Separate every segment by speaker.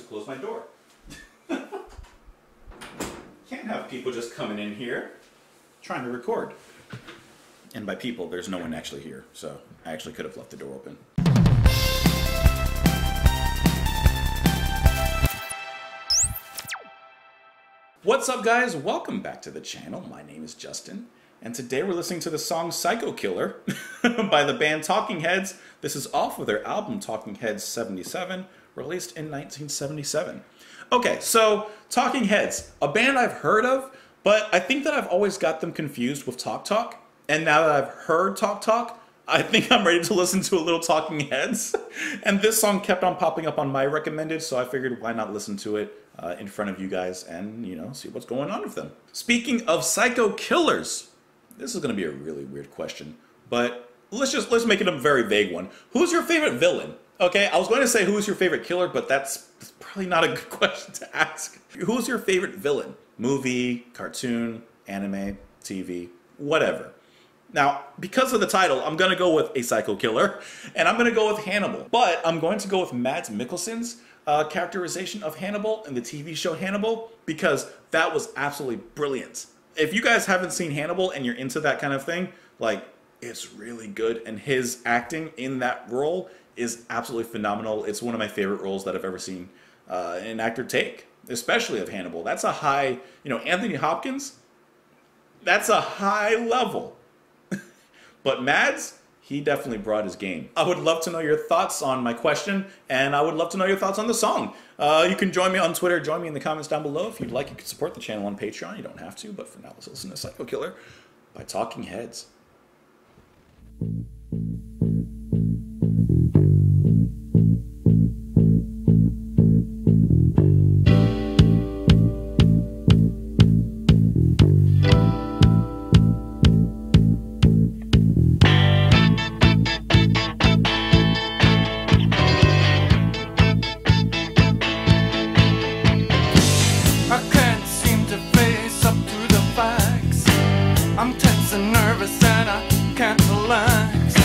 Speaker 1: to close my door. Can't have people just coming in here trying to record. And by people, there's no one actually here, so I actually could have left the door open. What's up, guys? Welcome back to the channel. My name is Justin, and today we're listening to the song Psycho Killer by the band Talking Heads. This is off of their album Talking Heads 77, released in 1977. Okay, so Talking Heads, a band I've heard of, but I think that I've always got them confused with Talk Talk. And now that I've heard Talk Talk, I think I'm ready to listen to a little Talking Heads. And this song kept on popping up on my recommended, so I figured why not listen to it in front of you guys and, you know, see what's going on with them. Speaking of Psycho Killers, this is going to be a really weird question, but let's make it a very vague one. Who's your favorite villain? Okay, I was going to say who's your favorite killer, but that's probably not a good question to ask. Who's your favorite villain? Movie, cartoon, anime, TV, whatever. Now, because of the title, I'm going to go with a psycho killer, and I'm going to go with Hannibal. But I'm going to go with Mads Mikkelsen's characterization of Hannibal in the TV show Hannibal, because that was absolutely brilliant. If you guys haven't seen Hannibal and you're into that kind of thing, like, it's really good, and his acting in that role is absolutely phenomenal. It's one of my favorite roles that I've ever seen an actor take, especially of Hannibal. That's a high, you know, Anthony Hopkins, that's a high level. But Mads, he definitely brought his game. I would love to know your thoughts on my question, and I would love to know your thoughts on the song. You can join me on Twitter, join me in the comments down below. If you'd like, you can support the channel on Patreon. You don't have to, but for now, let's listen to Psycho Killer by Talking Heads.
Speaker 2: I'm tense and nervous and I can't relax.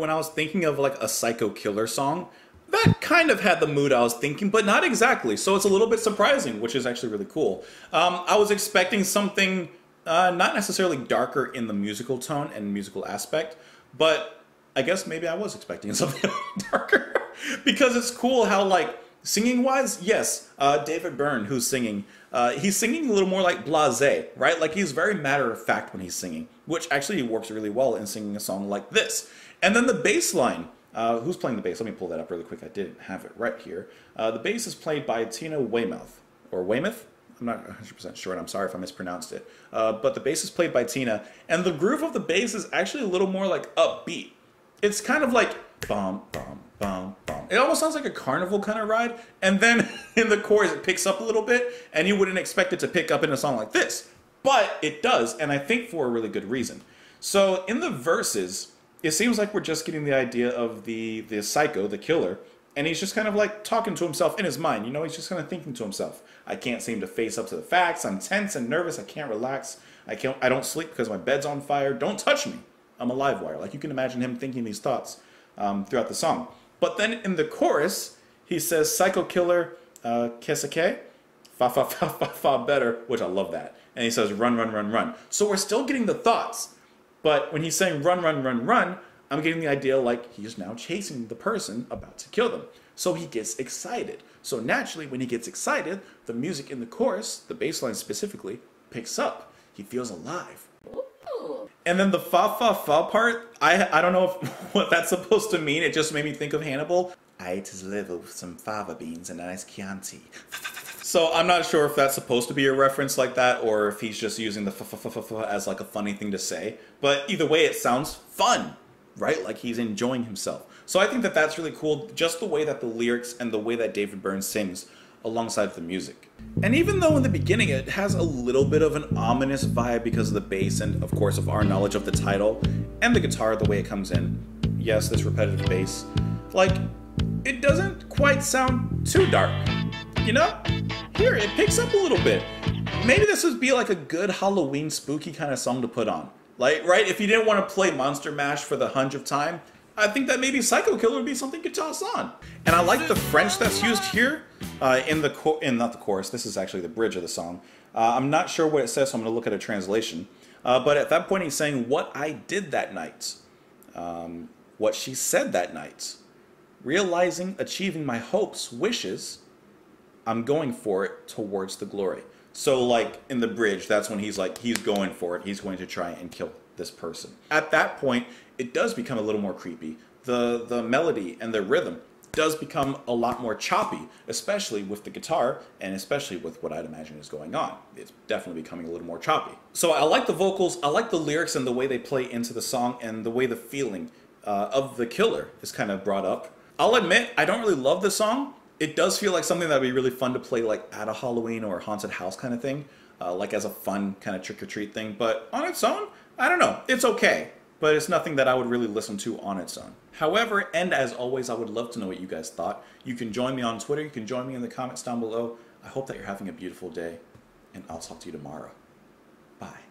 Speaker 1: when I was thinking of like a Psycho Killer song, that kind of had the mood I was thinking, but not exactly. So it's a little bit surprising, which is actually really cool. I was expecting something not necessarily darker in the musical tone and musical aspect, but I guess maybe I was expecting something darker. Because it's cool how, like, singing-wise, yes, David Byrne, who's singing, he's singing a little more like blasé, right? Like, he's very matter-of-fact when he's singing, which actually works really well in singing a song like this. And then the bass line. Who's playing the bass? Let me pull that up really quick. I didn't have it right here. The bass is played by Tina Weymouth. Or Weymouth? I'm not 100% sure, and I'm sorry if I mispronounced it. But the bass is played by Tina, and the groove of the bass is actually a little more like upbeat. It's kind of like bum, bum, bum, bum. It almost sounds like a carnival kind of ride, and then in the chorus it picks up a little bit, and you wouldn't expect it to pick up in a song like this. But it does, and I think for a really good reason. So in the verses, it seems like we're just getting the idea of the psycho, the killer, and he's just kind of like talking to himself in his mind. You know, he's just kind of thinking to himself. I can't seem to face up to the facts. I'm tense and nervous. I can't relax. I don't sleep because my bed's on fire. Don't touch me. I'm a live wire. Like, you can imagine him thinking these thoughts throughout the song. But then in the chorus, he says, psycho killer, qu'est-ce que? Fa, fa, fa, fa, fa, better, which I love that. And he says, run, run, run, run. So we're still getting the thoughts. But when he's saying run, run, run, run, I'm getting the idea like he's now chasing the person about to kill them. So he gets excited. So naturally, when he gets excited, the music in the chorus, the bass line specifically, picks up. He feels alive. Ooh. And then the fa, fa, fa part, I don't know what that's supposed to mean. It just made me think of Hannibal. I ate his liver with some fava beans and a nice Chianti. So I'm not sure if that's supposed to be a reference like that, or if he's just using the f as like a funny thing to say. But either way, it sounds fun, right? Like he's enjoying himself. So I think that that's really cool, just the way that the lyrics and the way that David Byrne sings alongside the music. And even though in the beginning it has a little bit of an ominous vibe because of the bass and of course of our knowledge of the title and the guitar, the way it comes in, yes, this repetitive bass, like, it doesn't quite sound too dark, you know? Here, it picks up a little bit. Maybe this would be like a good Halloween spooky kind of song to put on. Like, right, if you didn't want to play Monster Mash for the 100th time, I think that maybe Psycho Killer would be something you could toss on. And I like the French that's used here in not the chorus, this is actually the bridge of the song. I'm not sure what it says, so I'm going to look at a translation. But at that point he's saying, what I did that night. What she said that night. Realizing, achieving my hopes, wishes, I'm going for it towards the glory. So like in the bridge, that's when he's like, he's going for it. He's going to try and kill this person. At that point, it does become a little more creepy. The melody and the rhythm does become a lot more choppy, especially with the guitar and especially with what I'd imagine is going on. It's definitely becoming a little more choppy. So I like the vocals, I like the lyrics and the way they play into the song and the way the feeling of the killer is kind of brought up. I'll admit, I don't really love the song. It does feel like something that would be really fun to play like at a Halloween or a haunted house kind of thing, like as a fun kind of trick-or-treat thing. But on its own, I don't know. It's okay, but it's nothing that I would really listen to on its own. However, and as always, I would love to know what you guys thought. You can join me on Twitter. You can join me in the comments down below. I hope that you're having a beautiful day, and I'll talk to you tomorrow. Bye.